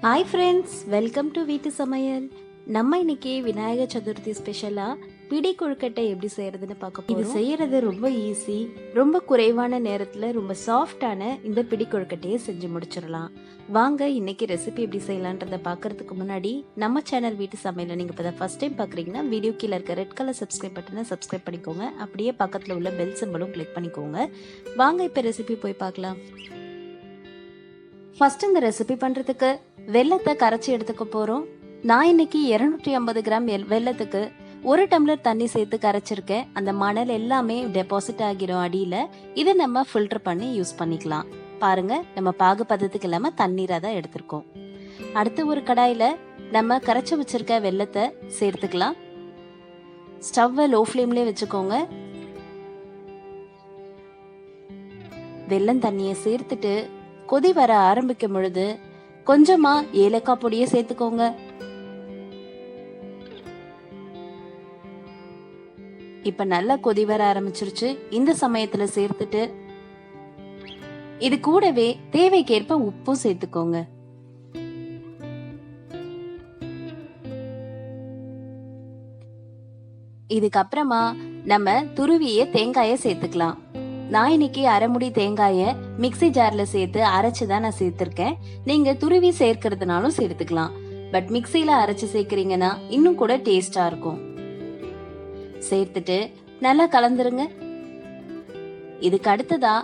Hi friends, welcome to வீட்டு சமையல். நம்ம இன்னைக்கு விநாயகர் சதுர்த்தி ஸ்பெஷலாக பிடி கொழுக்கட்டை எப்படி செய்யறதுன்னு பார்க்க போறோம். இது செய்யறது ரொம்ப ஈஸி. ரொம்ப குறைவான நேரத்தில் ரொம்ப சாஃப்டான இந்த பிடி கொழுக்கட்டையை செஞ்சு முடிச்சிடலாம். வாங்க இன்னைக்கு ரெசிபி எப்படி செய்யலான்றதை பார்க்கறதுக்கு முன்னாடி நம்ம சேனல் வீட்டு சமையலை நீங்கள் இப்போ தான் ஃபர்ஸ்ட் டைம் பார்க்குறீங்கன்னா வீடியோ கீழே இருக்க ரெட் கலர் சப்ஸ்கிரைப் பட்டனை சப்ஸ்கிரைப் பண்ணிக்கோங்க. அப்படியே பக்கத்தில் உள்ள பெல் சிம்பலும் கிளிக் பண்ணிக்கோங்க. வாங்க இப்போ ரெசிபி போய் பார்க்கலாம். ஃபர்ஸ்ட் இந்த ரெசிபி பண்ணுறதுக்கு வெல்லத்தை கரைச்சி எடுத்துக்க போகிறோம். நான் இன்னைக்கு 250 கிராம் வெல்லத்துக்கு 1 டம்ளர் தண்ணி சேர்த்து கரைச்சிருக்கேன். அந்த மணல் எல்லாமே டெபாசிட் ஆகிரும் அடியில். இதை நம்ம ஃபில்டர் பண்ணி யூஸ் பண்ணிக்கலாம். பாருங்க, நம்ம பாகு பதத்துக்கு இல்லாமல் தண்ணீராக தான் எடுத்திருக்கோம். அடுத்து ஒரு கடாயில் நம்ம கரைச்சி வச்சிருக்க வெல்லத்தை சேர்த்துக்கலாம். ஸ்டவ்வை லோ ஃப்ளேம்லேயே வச்சுக்கோங்க. வெல்லம் தண்ணியை சேர்த்துட்டு கொதி வர ஆரம்பிக்கும் பொழுது கொஞ்சமா ஏலக்காய் பொடியை சேர்த்துக்கோங்க. இப்ப நல்லா கொதி வர ஆரம்பிச்சிருச்சு. இந்த சமயத்துல சேர்த்துட்டு இது கூடவே தேவைக்கேற்ப உப்பும் சேர்த்துக்கோங்க. இதுக்கப்புறமா நம்ம துருவிய தேங்காயை சேர்த்துக்கலாம். நான் இன்னைக்கு அரைமுடி தேங்காயை மிக்சி ஜார்ல சேர்த்து அரைச்சுதான் நான் சேர்த்திருக்கேன். நீங்க துருவி சேர்க்கறதுனாலும் சேர்த்துக்கலாம். பட் மிக்சியில அரைச்சு சேர்க்கறீங்கன்னா இன்னும் கூட டேஸ்டா இருக்கும். சேர்த்துட்டு நல்லா கலந்துருங்க. இதுக்கு அடுத்ததா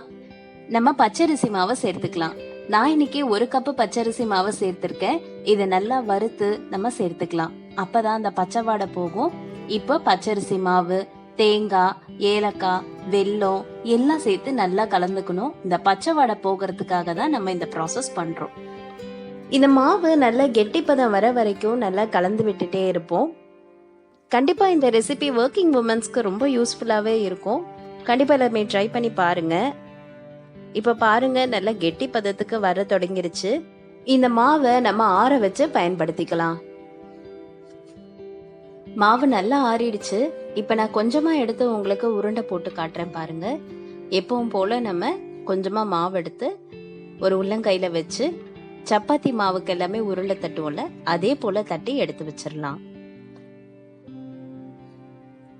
நம்ம பச்சரிசி மாவை சேர்த்துக்கலாம். நான் இன்னைக்கு 1 கப்பு பச்சரிசி மாவை சேர்த்திருக்கேன். இதை நல்லா வறுத்து நம்ம சேர்த்துக்கலாம். அப்பதான் அந்த பச்சை வாடை போகும். இப்போ பச்சரிசி மாவு, தேங்காய், ஏலக்காய், வெல்லம் எல்லாம் சேர்த்து நல்லா கலந்துக்கணும். இந்த பச்சை வாடை போகிறதுக்காக தான் நம்ம இந்த ப்ராசஸ் பண்றோம். இந்த மாவு நல்லா கெட்டிப்பதம் வர வரைக்கும் நல்லா கலந்து விட்டுட்டே இருப்போம். கண்டிப்பா இந்த ரெசிபி ஒர்க்கிங் உமன்ஸ்க்கு ரொம்ப யூஸ்ஃபுல்லாவே இருக்கும். கண்டிப்பா எல்லாமே ட்ரை பண்ணி பாருங்க. இப்ப பாருங்க, நல்லா கெட்டி பதத்துக்கு வர தொடங்கிருச்சு. இந்த மாவை நம்ம ஆற வச்சு பயன்படுத்திக்கலாம். மாவு நல்லா ஆறிடுச்சு. இப்ப நான் கொஞ்சமா எடுத்து உங்களுக்கு உருண்டை போட்டு காட்டுறேன் பாருங்க. எப்பவும் போல நம்ம கொஞ்சமா மாவு எடுத்து ஒரு உள்ளங்கையில வச்சு சப்பாத்தி மாவுக்கு எல்லாமே உருண்டை தட்டுவோம்ல, அதே போல தட்டி எடுத்து வச்சிடலாம்.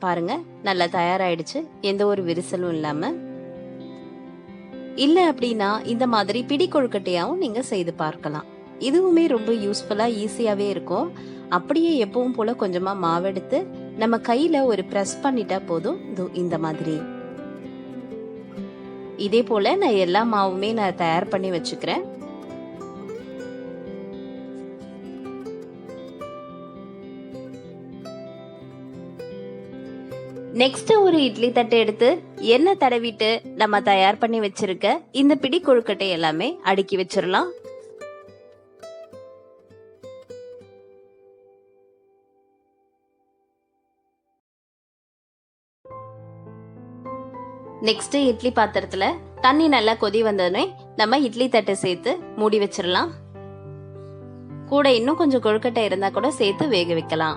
பாருங்க, நல்லா தயாராயிடுச்சு. எந்த ஒரு விரிசலும் இல்லாம. இல்ல அப்படின்னா இந்த மாதிரி பிடி கொழுக்கட்டையாவும் நீங்க செய்து பார்க்கலாம். இதுவுமே ரொம்ப யூஸ்ஃபுல்லா ஈஸியாவே இருக்கும். அப்படியே எப்பவும் போல கொஞ்சமா மாவெடுத்து நம்ம கையில ஒரு பிரஸ் பண்ணிட்டா போதும். இந்த மாதிரி இதே போல நான் எல்லா மாவுமே நான் தயார் பண்ணி வச்சுக்கிறேன். நெக்ஸ்ட் ஒரு இட்லி தட்டை எடுத்து எண்ணெய் தடவிட்டு நம்ம தயார் பண்ணி வச்சிருக்க இந்த பிடி கொழுக்கட்டை எல்லாமே அடுக்கி வச்சிடலாம். நெக்ஸ்ட் இட்லி பாத்திரத்துல தண்ணி நல்லா கொதி வந்ததுமே நம்ம இட்லி தட்டை சேர்த்து மூடி வச்சிடலாம். கூட இன்னும் கொஞ்சம் கொழுக்கட்டை இருந்தா கூட சேர்த்து வேக வைக்கலாம்.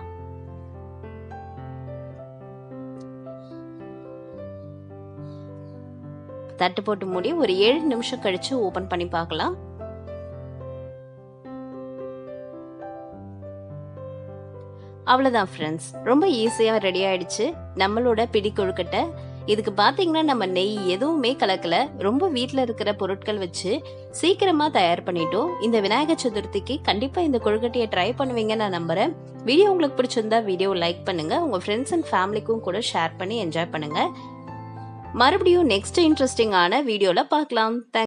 தட்டு போட்டு மூடி ஒரு 7 நிமிஷம் கழிச்சு ஓபன் பண்ணி பார்க்கலாம். அவ்வளவுதான் ஃப்ரெண்ட்ஸ், ரொம்ப ஈஸியா ரெடி ஆயிடுச்சு நம்மளோட பிடி கொழுக்கட்டை. இதுக்கு பாத்தீங்கன்னா நம்ம நெய் எதுவுமே கலக்கல. ரொம்ப வீட்டுல இருக்கிற பொருட்கள் வச்சு சீக்கிரமா தயார் பண்ணிட்டோம். இந்த விநாயகர் சதுர்த்திக்கு கண்டிப்பா இந்த கொழுக்கட்டையை ட்ரை பண்ணுவீங்க நான் நம்புறேன். வீடியோ உங்களுக்கு பிடிச்சிருந்தா வீடியோ லைக் பண்ணுங்க. உங்க ஃப்ரெண்ட்ஸ் அண்ட் ஃபேமிலிக்கும் கூட ஷேர் பண்ணி என்ஜாய் பண்ணுங்க. மறுபடியும் நெக்ஸ்ட் இன்ட்ரெஸ்டிங்கான வீடியோல பார்க்கலாம்.